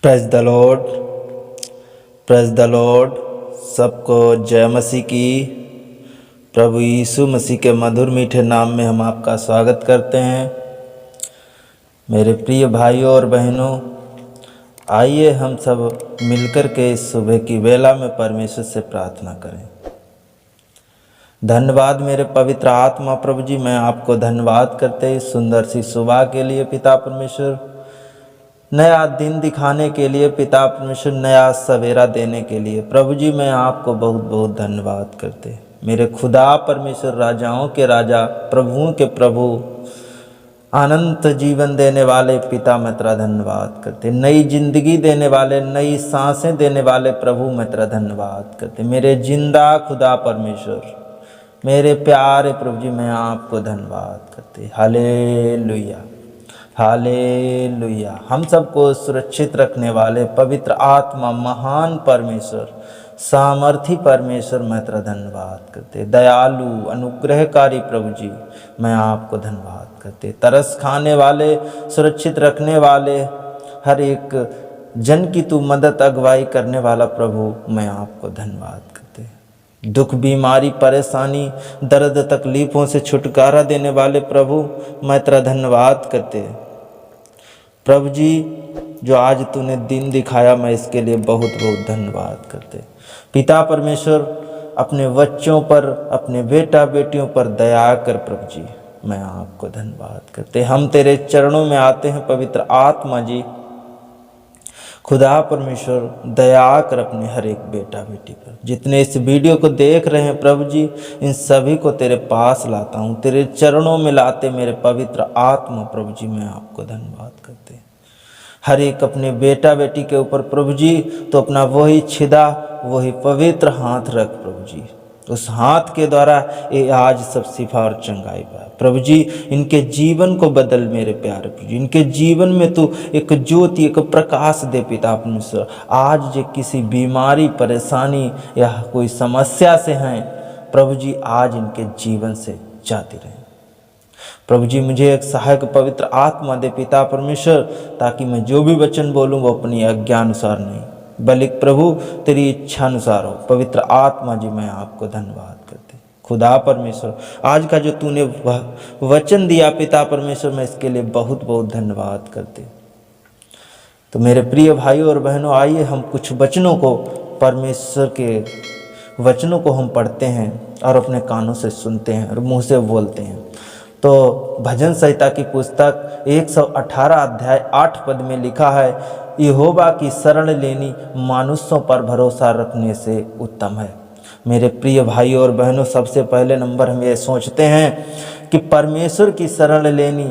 Praise the Lord, praise the Lord. सबको जय मसीह की। प्रभु यीशु मसीह के मधुर मीठे नाम में हम आपका स्वागत करते हैं। मेरे प्रिय भाइयों और बहनों, आइए हम सब मिलकर के इस सुबह की वेला में परमेश्वर से प्रार्थना करें। धन्यवाद मेरे पवित्र आत्मा प्रभु जी, मैं आपको धन्यवाद करते इस सुंदर सी सुबह के लिए पिता परमेश्वर, नया दिन दिखाने के लिए पिता परमेश्वर, नया सवेरा देने के लिए प्रभु जी मैं आपको बहुत बहुत धन्यवाद करते। मेरे खुदा परमेश्वर, राजाओं के राजा, प्रभुओं के प्रभु, अनंत जीवन देने वाले पिता मैं तेरा धन्यवाद करते। नई जिंदगी देने वाले, नई सांसें देने वाले प्रभु मैं तेरा धन्यवाद करते। मेरे जिंदा खुदा परमेश्वर, मेरे प्यारे प्रभु जी मैं आपको धन्यवाद करते। Hallelujah, hallelujah. हम सबको सुरक्षित रखने वाले पवित्र आत्मा, महान परमेश्वर, सामर्थी परमेश्वर मैं तेरा धन्यवाद करते। दयालु अनुग्रहकारी प्रभु जी मैं आपको धन्यवाद करते। तरस खाने वाले, सुरक्षित रखने वाले, हर एक जन की तू मदद अगुवाई करने वाला प्रभु मैं आपको धन्यवाद करते। दुख, बीमारी, परेशानी, दर्द, तकलीफ़ों से छुटकारा देने वाले प्रभु मैं तेरा धन्यवाद करते। प्रभु जी जो आज तूने दिन दिखाया, मैं इसके लिए बहुत बहुत धन्यवाद करते। पिता परमेश्वर, अपने बच्चों पर, अपने बेटा बेटियों पर दया कर प्रभु जी मैं आपको धन्यवाद करते। हम तेरे चरणों में आते हैं पवित्र आत्मा जी। खुदा परमेश्वर दया कर अपने हर एक बेटा बेटी पर, जितने इस वीडियो को देख रहे हैं प्रभु जी, इन सभी को तेरे पास लाता हूँ, तेरे चरणों में लाते मेरे पवित्र आत्मा प्रभु जी मैं आपको धन्यवाद करते। हर एक अपने बेटा बेटी के ऊपर प्रभु जी तो अपना वही छिदा, वही पवित्र हाथ रख प्रभु जी। उस हाथ के द्वारा ये आज सब शिफा और चंगाई पाए प्रभु जी। इनके जीवन को बदल मेरे प्यारे प्रभु जी। इनके जीवन में तू एक ज्योति, एक प्रकाश दे पिता परमेश्वर। आज जो किसी बीमारी, परेशानी या कोई समस्या से हैं प्रभु जी, आज इनके जीवन से जाती रहे प्रभु जी। मुझे एक सहायक पवित्र आत्मा दे पिता परमेश्वर, ताकि मैं जो भी वचन बोलूँ वो अपनी आज्ञानुसार नहीं बल्कि प्रभु तेरी इच्छा अनुसार हो। पवित्र आत्मा जी मैं आपको धन्यवाद करते। खुदा परमेश्वर, आज का जो तूने वचन दिया पिता परमेश्वर, मैं इसके लिए बहुत बहुत धन्यवाद करते। तो मेरे प्रिय भाइयों और बहनों, आइए हम कुछ वचनों को, परमेश्वर के वचनों को हम पढ़ते हैं और अपने कानों से सुनते हैं और मुँह से बोलते हैं। तो भजन संहिता की पुस्तक 118 अध्याय 8 पद में लिखा है, यहोवा की शरण लेनी मनुष्यों पर भरोसा रखने से उत्तम है। मेरे प्रिय भाइयों और बहनों, सबसे पहले नंबर हम ये सोचते हैं कि परमेश्वर की शरण लेनी,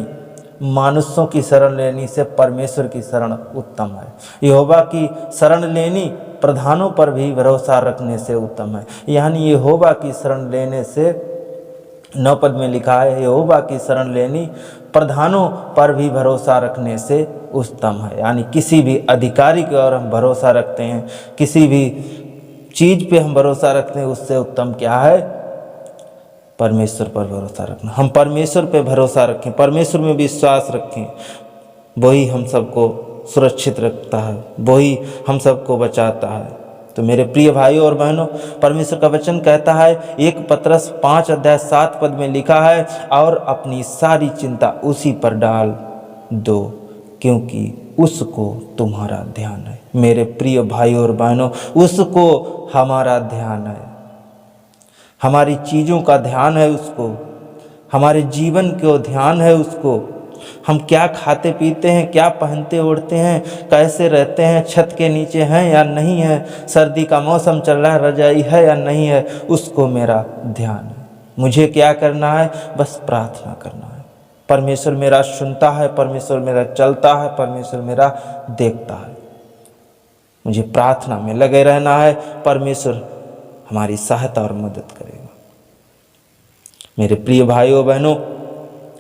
मनुष्यों की शरण लेनी से परमेश्वर की शरण उत्तम है। यहोवा की शरण लेनी प्रधानों पर भी भरोसा रखने से उत्तम है। यानी यहोवा की शरण लेने से 9 पद में लिखा है, यहोवा की शरण लेनी प्रधानों पर भी भरोसा रखने से उत्तम है। यानी किसी भी अधिकारी की ओर हम भरोसा रखते हैं, किसी भी चीज़ पे हम भरोसा रखते हैं, उससे उत्तम क्या है? परमेश्वर पर भरोसा रखना। हम परमेश्वर पे भरोसा रखें, परमेश्वर में विश्वास रखें, वही हम सबको सुरक्षित रखता है, वही हम सबको बचाता है। तो मेरे प्रिय भाइयों और बहनों, परमेश्वर का वचन कहता है, 1 पतरस 5 अध्याय 7 पद में लिखा है, और अपनी सारी चिंता उसी पर डाल दो क्योंकि उसको तुम्हारा ध्यान है। मेरे प्रिय भाइयों और बहनों, उसको हमारा ध्यान है, हमारी चीज़ों का ध्यान है उसको, हमारे जीवन को ध्यान है उसको। हम क्या खाते पीते हैं, क्या पहनते ओढ़ते हैं, कैसे रहते हैं, छत के नीचे हैं या नहीं है, सर्दी का मौसम चल रहा है, रजाई है या नहीं है, उसको मेरा ध्यान है। मुझे क्या करना है? बस प्रार्थना करना है। परमेश्वर मेरा सुनता है, परमेश्वर मेरा चलता है, परमेश्वर मेरा देखता है। मुझे प्रार्थना में लगे रहना है, परमेश्वर हमारी सहायता और मदद करेगा। मेरे प्रिय भाइयों बहनों,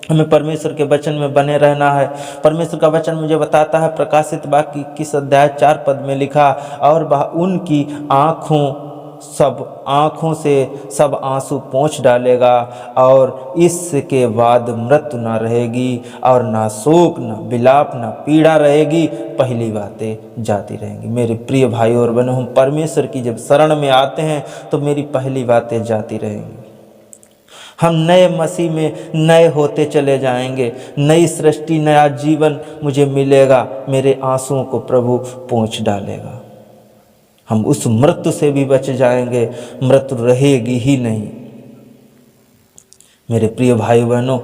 हमें परमेश्वर के वचन में बने रहना है। परमेश्वर का वचन मुझे बताता है, प्रकाशित वाक्य 21 अध्याय 4 पद में लिखा, और वह उनकी आँखों सब आँखों से सब आंसू पोंछ डालेगा और इसके बाद मृत्यु ना रहेगी और ना शोक ना विलाप ना पीड़ा रहेगी, पहली बातें जाती रहेंगी। मेरे प्रिय भाई और बहनों, हम परमेश्वर की जब शरण में आते हैं तो मेरी पहली बातें जाती रहेंगी। हम नए मसीह में नए होते चले जाएंगे, नई सृष्टि नया जीवन मुझे मिलेगा, मेरे आंसुओं को प्रभु पोंछ डालेगा। हम उस मृत्यु से भी बच जाएंगे, मृत्यु रहेगी ही नहीं। मेरे प्रिय भाई बहनों,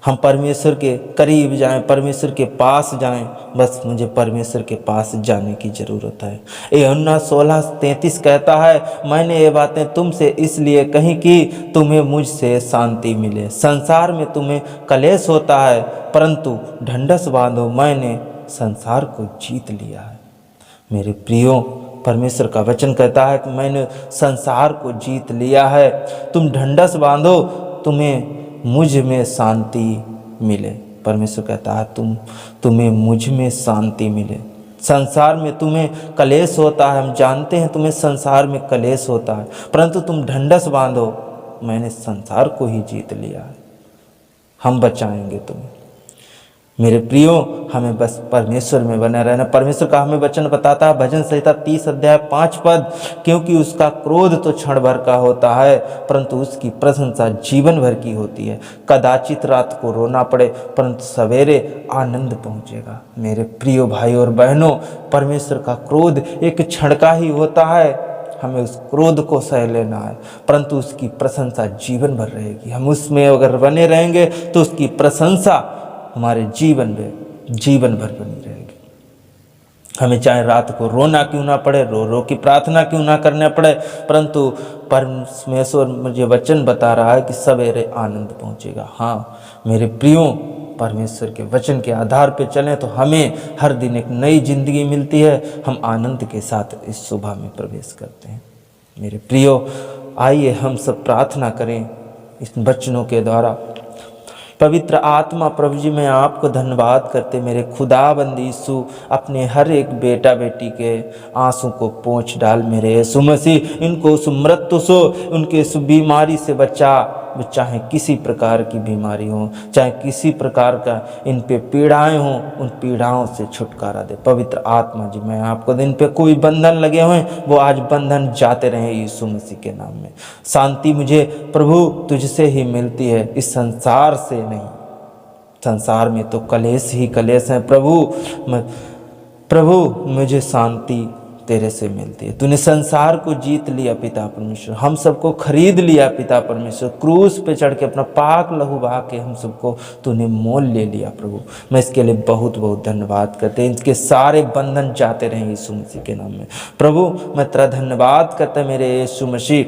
हम परमेश्वर के करीब जाएं, परमेश्वर के पास जाएं, बस मुझे परमेश्वर के पास जाने की ज़रूरत है। यूहन्ना 16:33 कहता है, मैंने ये बातें तुमसे इसलिए कही कि तुम्हें मुझसे शांति मिले। संसार में तुम्हें कलेश होता है, परंतु ढंढस बांधो, मैंने संसार को जीत लिया है। मेरे प्रियो, परमेश्वर का वचन कहता है कि मैंने संसार को जीत लिया है। तुम ढंढस बांधो, तुम्हें मुझ में शांति मिले। परमेश्वर कहता है तुम्हें मुझ में शांति मिले। संसार में तुम्हें कलेश होता है, हम जानते हैं तुम्हें संसार में कलेश होता है, परंतु तुम ढंढस बांधो, मैंने संसार को ही जीत लिया है। हम बचाएंगे तुम्हें। मेरे प्रियो, हमें बस परमेश्वर में बने रहना। परमेश्वर का हमें वचन बताता है भजन संहिता 30 अध्याय 5 पद, क्योंकि उसका क्रोध तो क्षण भर का होता है, परंतु उसकी प्रशंसा जीवन भर की होती है। कदाचित रात को रोना पड़े, परंतु सवेरे आनंद पहुँचेगा। मेरे प्रियो भाई और बहनों, परमेश्वर का क्रोध एक क्षण का ही होता है, हमें उस क्रोध को सह लेना है, परंतु उसकी प्रशंसा जीवन भर रहेगी। हम उसमें अगर बने रहेंगे तो उसकी प्रशंसा हमारे जीवन में जीवन भर बनी रहेगी। हमें चाहे रात को रोना क्यों ना पड़े, रो रो की प्रार्थना क्यों ना करना पड़े, परंतु परमेश्वर मुझे वचन बता रहा है कि सवेरे आनंद पहुंचेगा। हाँ मेरे प्रियो, परमेश्वर के वचन के आधार पर चलें तो हमें हर दिन एक नई जिंदगी मिलती है। हम आनंद के साथ इस सुबह में प्रवेश करते हैं। मेरे प्रियो, आइए हम सब प्रार्थना करें इस वचनों के द्वारा। पवित्र आत्मा प्रभु जी, मैं आपको धन्यवाद करते मेरे खुदाबंद यीशु, अपने हर एक बेटा बेटी के आंसू को पोंछ डाल मेरे यीशु मसीह। इनको उस मृत्यु से, उनके उस बीमारी से बचा, चाहे किसी प्रकार की बीमारी हो, चाहे किसी प्रकार का इन पे पीड़ाएं हों, उन पीड़ाओं से छुटकारा दे। पवित्र आत्मा जी, मैं आपको दिन पे कोई बंधन लगे हुए वो आज बंधन जाते रहे यीशु मसीह के नाम में। शांति मुझे प्रभु तुझसे ही मिलती है, इस संसार से नहीं। संसार में तो कलेश ही कलेश है प्रभु मुझे शांति तेरे से मिलती है। तूने संसार को जीत लिया पिता परमेश्वर, हम सबको खरीद लिया पिता परमेश्वर, क्रूस पे चढ़ के अपना पाक लहू बहा के हम सबको तूने मोल ले लिया प्रभु। मैं इसके लिए बहुत बहुत धन्यवाद करते हैं। इनके सारे बंधन जाते रहे यीशु मसीह के नाम में। प्रभु मैं तेरा धन्यवाद करता मेरे यीशु मसीह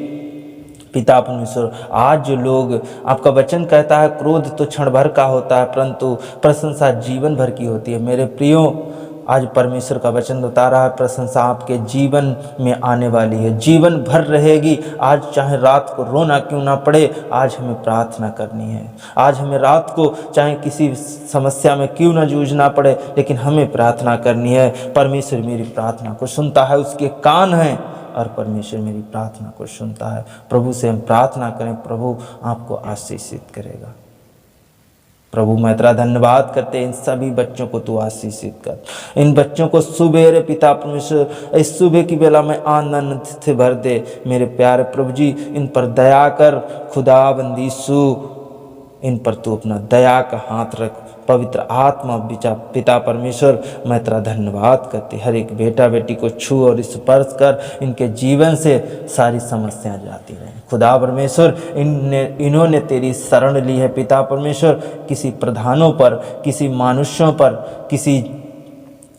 पिता परमेश्वर। आज जो लोग, आपका वचन कहता है क्रोध तो क्षण भर का होता है, परंतु प्रशंसा जीवन भर की होती है। मेरे प्रियो, आज परमेश्वर का वचन बता रहा है प्रशंसा आपके जीवन में आने वाली है, जीवन भर रहेगी। आज चाहे रात को रोना क्यों ना पड़े, आज हमें प्रार्थना करनी है। आज हमें रात को चाहे किसी समस्या में क्यों ना जूझना पड़े, लेकिन हमें प्रार्थना करनी है। परमेश्वर मेरी प्रार्थना को सुनता है, उसके कान हैं और परमेश्वर मेरी प्रार्थना को सुनता है। प्रभु से हम प्रार्थना करें, प्रभु आपको आशीषित करेगा। प्रभु मैं तेरा धन्यवाद करते इन सभी बच्चों को तू आशीषित कर। इन बच्चों को सुबह पिता परमेश्वर इस सुबह की बेला में आनंद से भर दे। मेरे प्यारे प्रभु जी, इन पर दया कर खुदाबंद यीशु, इन पर तू अपना दया का हाथ रख। पवित्र आत्मा पिता परमेश्वर मैं तेरा धन्यवाद करते, हर एक बेटा बेटी को छू और स्पर्श कर, इनके जीवन से सारी समस्याएं जाती रहें। खुदा परमेश्वर इन्होंने तेरी शरण ली है पिता परमेश्वर। किसी प्रधानों पर, किसी मनुष्यों पर, किसी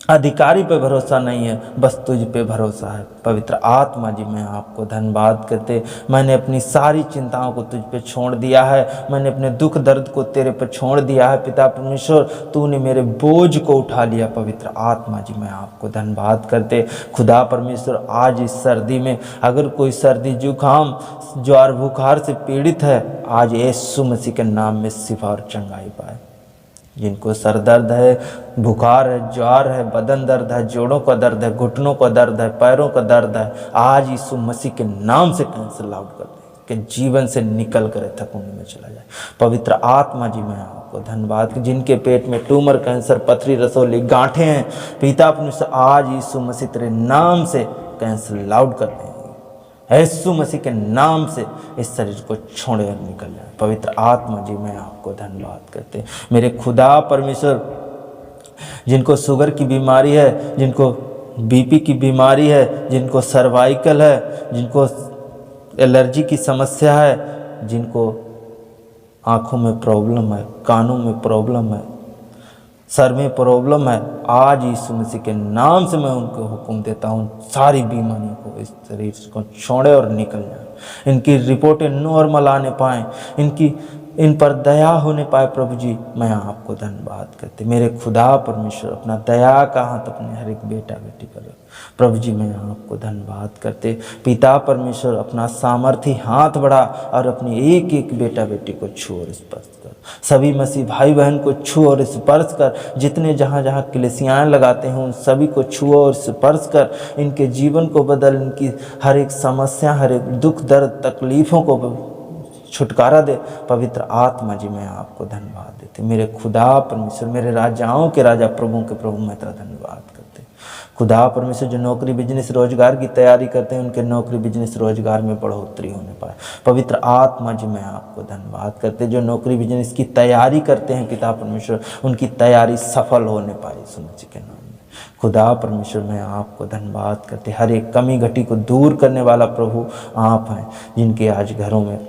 अधिकारी पे भरोसा नहीं है, बस तुझ पे भरोसा है। पवित्र आत्मा जी मैं आपको धन्यवाद करते, मैंने अपनी सारी चिंताओं को तुझ पे छोड़ दिया है, मैंने अपने दुख दर्द को तेरे पे छोड़ दिया है पिता परमेश्वर। तूने मेरे बोझ को उठा लिया। पवित्र आत्मा जी मैं आपको धन्यवाद करते। खुदा परमेश्वर आज इस सर्दी में अगर कोई सर्दी जुकाम ज्वार बुखार से पीड़ित है, आज यीशु मसीह के नाम में शिफा और चंगाई पाए। जिनको सर दर्द है, बुखार है, ज्वार है, बदन दर्द है, जोड़ों का दर्द है, घुटनों का दर्द है, पैरों का दर्द है, आज यीशु मसीह के नाम से कैंसर आउट कर दें कि जीवन से निकल कर थकुने में चला जाए। पवित्र आत्मा जी मैं आपको धन्यवाद कि जिनके पेट में ट्यूमर, कैंसर, पथरी, रसौली, गांठें हैं, पिता अपने से आज यीशु मसीह तेरे नाम से कैंसर आउट कर दें। यीशु मसीह के नाम से इस शरीर को छोड़े और निकल जाए। पवित्र आत्मा जी मैं आपको धन्यवाद करते। मेरे खुदा परमेश्वर, जिनको शुगर की बीमारी है, जिनको बीपी की बीमारी है, जिनको सर्वाइकल है, जिनको एलर्जी की समस्या है, जिनको आँखों में प्रॉब्लम है, कानों में प्रॉब्लम है, सर में प्रॉब्लम है, आज यीशु मसीह के नाम से मैं उनको हुक्म देता हूँ, सारी बीमारियों को इस शरीर को छोड़े और निकल जाए। इनकी रिपोर्टें नॉर्मल आने पाएँ, इन पर दया होने पाए। प्रभु जी मैं आपको धन्यवाद करते। मेरे खुदा परमेश्वर अपना दया का हाथ अपने हर एक बेटा बेटी पर रख। प्रभु जी मैं आपको धन्यवाद करते। पिता परमेश्वर अपना सामर्थी हाथ बढ़ा और अपनी एक एक बेटा बेटी को छू और स्पर्श कर। सभी मसीह भाई बहन को छू और स्पर्श कर। जितने जहाँ जहाँ कलीसियाएं लगाते हैं उन सभी को छू और स्पर्श कर। इनके जीवन को बदल, इनकी हर एक समस्या, हर एक दुख दर्द तकलीफ़ों को छुटकारा दे। पवित्र आत्मा जी मैं आपको धन्यवाद देते। मेरे खुदा परमेश्वर, मेरे राजाओं के राजा, प्रभुओं के प्रभु मैं तेरा धन्यवाद करते। खुदा परमेश्वर जो नौकरी बिजनेस रोजगार की तैयारी करते हैं, उनके नौकरी बिजनेस रोजगार में बढ़ोतरी होने पाए। पवित्र आत्मा जी मैं आपको धन्यवाद करते। जो नौकरी बिजनेस की तैयारी करते हैं पिता परमेश्वर, उनकी तैयारी सफल होने पाए यीशु मसीह के नाम में। खुदा परमेश्वर मैं आपको धन्यवाद करते। हर एक कमी घटी को दूर करने वाला प्रभु आप हैं, जिनके आज घरों में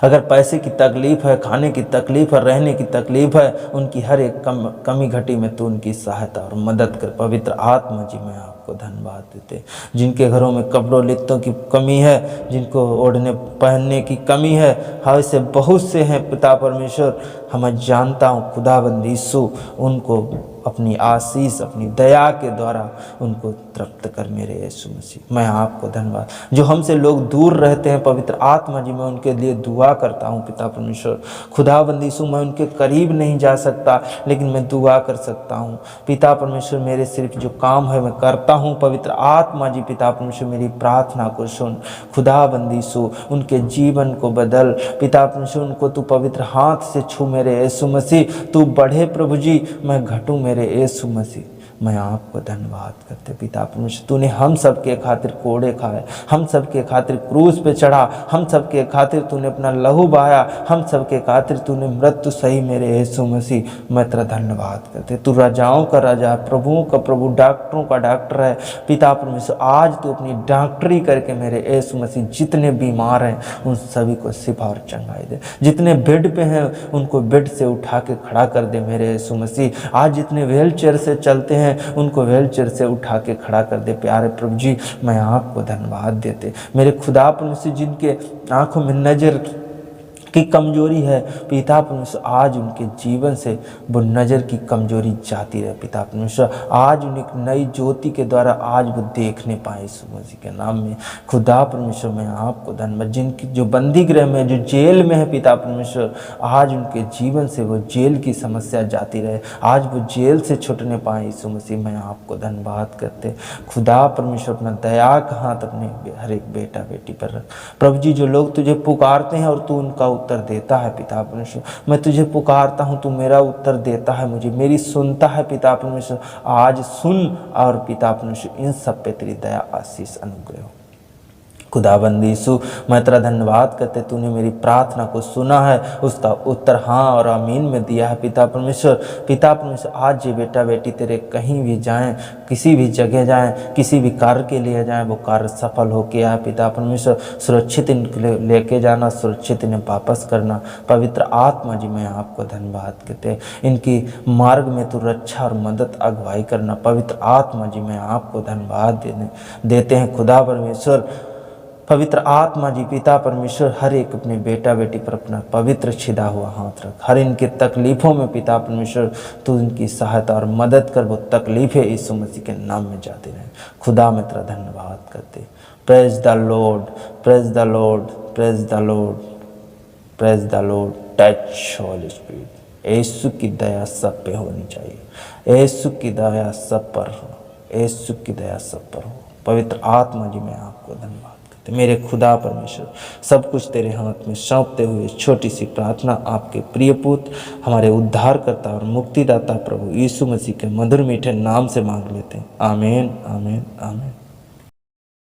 अगर पैसे की तकलीफ़ है, खाने की तकलीफ़ है, रहने की तकलीफ़ है, उनकी हर एक कमी घटी में तो उनकी सहायता और मदद कर। पवित्र आत्मा जी मैं आपको धन्यवाद देते। जिनके घरों में कपड़ों लित्तों की कमी है, जिनको ओढ़ने पहनने की कमी है, हाँ ऐसे बहुत से हैं पिता परमेश्वर, मैं जानता हूँ खुदाबंद यीशु उनको अपनी आशीष, अपनी दया के द्वारा उनको तृप्त कर। मेरे यीशु मसीह मैं आपको धन्यवाद। जो हमसे लोग दूर रहते हैं पवित्र आत्मा जी मैं उनके लिए दुआ करता हूँ पिता परमेश्वर। खुदाबंद यीशु मैं उनके करीब नहीं जा सकता, लेकिन मैं दुआ कर सकता हूँ पिता परमेश्वर। मेरे सिर्फ जो काम है मैं करता हूँ। पवित्र आत्मा जी पिता परमेश्वर मेरी प्रार्थना को सुन। खुदाबंद यीशु उनके जीवन को बदल पिता परमेश्वर। उनको तू पवित्र हाथ से छू मेरे यीशु मसीह। तू बढ़े प्रभु जी, मैं घटूँ मेरे यीशु मसीह। मैं आपको धन्यवाद करते पिता परमेश्वर। तूने हम सब के खातिर कोड़े खाए, हम सब के खातिर क्रूस पे चढ़ा, हम सब के खातिर तूने अपना लहू बहाया, हम सब के खातिर तूने मृत्यु सही मेरे यीशु मसीह। मैं तेरा धन्यवाद करते। तू राजाओं का राजा, प्रभुओं का प्रभु, डॉक्टरों का डॉक्टर है पिता परमेश्वर। आज तू अपनी डॉक्टरी करके मेरे यीशु मसीह जितने बीमार हैं उन सभी को शिफा और चंगाई दे। जितने बेड पे हैं उनको बेड से उठा के खड़ा कर दे मेरे यीशु मसीह। आज जितने व्हील चेयर से चलते हैं उनको व्हील चेयर से उठा के खड़ा कर दे प्यारे प्रभु जी। मैं आपको धन्यवाद देते। मेरे खुदा परमेश्वर जिनके आंखों में नजर की कमजोरी है पिता परमेश्वर, आज उनके जीवन से वो नज़र की कमजोरी जाती रहे पिता परमेश्वर। आज उन्हें एक नई ज्योति के द्वारा आज वो देखने पाए यीशु मसीह के नाम में। खुदा परमेश्वर मैं आपको धन्यवाद। जिनकी जो बंदी गृह में, जो जेल में है पिता परमेश्वर, आज उनके जीवन से वो जेल की समस्या जाती रहे। आज वो जेल से छूटने पाए यीशु मसीह। मैं आपको धन्यवाद करते। खुदा परमेश्वर अपना दया का हाथ अपने हर एक बेटा बेटी पर रख प्रभु जी। जो लोग तुझे पुकारते हैं और तू उनका उत्तर देता है पिता परमेश्वर। मैं तुझे पुकारता हूँ, तू मेरा उत्तर देता है, मुझे मेरी सुनता है पिता परमेश्वर। आज सुन और पिता परमेश्वर इन सब पे तेरी दया आशीष अनुग्रह हो। खुदाबंद यीशु मैं तेरा धन्यवाद करते। तूने मेरी प्रार्थना को सुना है, उसका उत्तर हाँ और आमीन में दिया है पिता परमेश्वर। पिता परमेश्वर आज ये बेटा बेटी तेरे कहीं भी जाएं, किसी भी जगह जाएं, किसी भी कार्य के लिए जाएं, वो कार्य सफल हो के आए पिता परमेश्वर। सुरक्षित इनको लेके जाना, सुरक्षित इन्हें वापस करना। पवित्र आत्मा जी मैं आपको धन्यवाद करते। इनकी मार्ग में तू रक्षा और मदद अगुवाई करना। पवित्र आत्मा जी मैं आपको धन्यवाद देते हैं खुदा परमेश्वर। पवित्र आत्मा जी पिता परमेश्वर हर एक अपने बेटा बेटी पर अपना पवित्र छिदा हुआ हाथ रख। हर इनके तकलीफ़ों में पिता परमेश्वर तू इनकी सहायता और मदद कर। वो तकलीफ़ें यीशु मसीह के नाम में जाती रहें। खुदा में तेरा धन्यवाद करते। Praise the Lord, praise the Lord, praise the Lord, praise the Lord. Touch holy spirit Yeshu की दया सब पे होनी चाहिए। यीशु की दया सब पर हो, यीशु की दया सब पर हो। पवित्र आत्मा जी मैं आपको धन्यवाद करते। मेरे खुदा परमेश्वर, सब कुछ तेरे हाथ में सौंपते हुए छोटी सी प्रार्थना आपके प्रिय पुत्र, हमारे उद्धारकर्ता और मुक्तिदाता प्रभु यीशु मसीह के मधुर मीठे नाम से मांग लेते हैं। आमीन, आमीन, आमीन।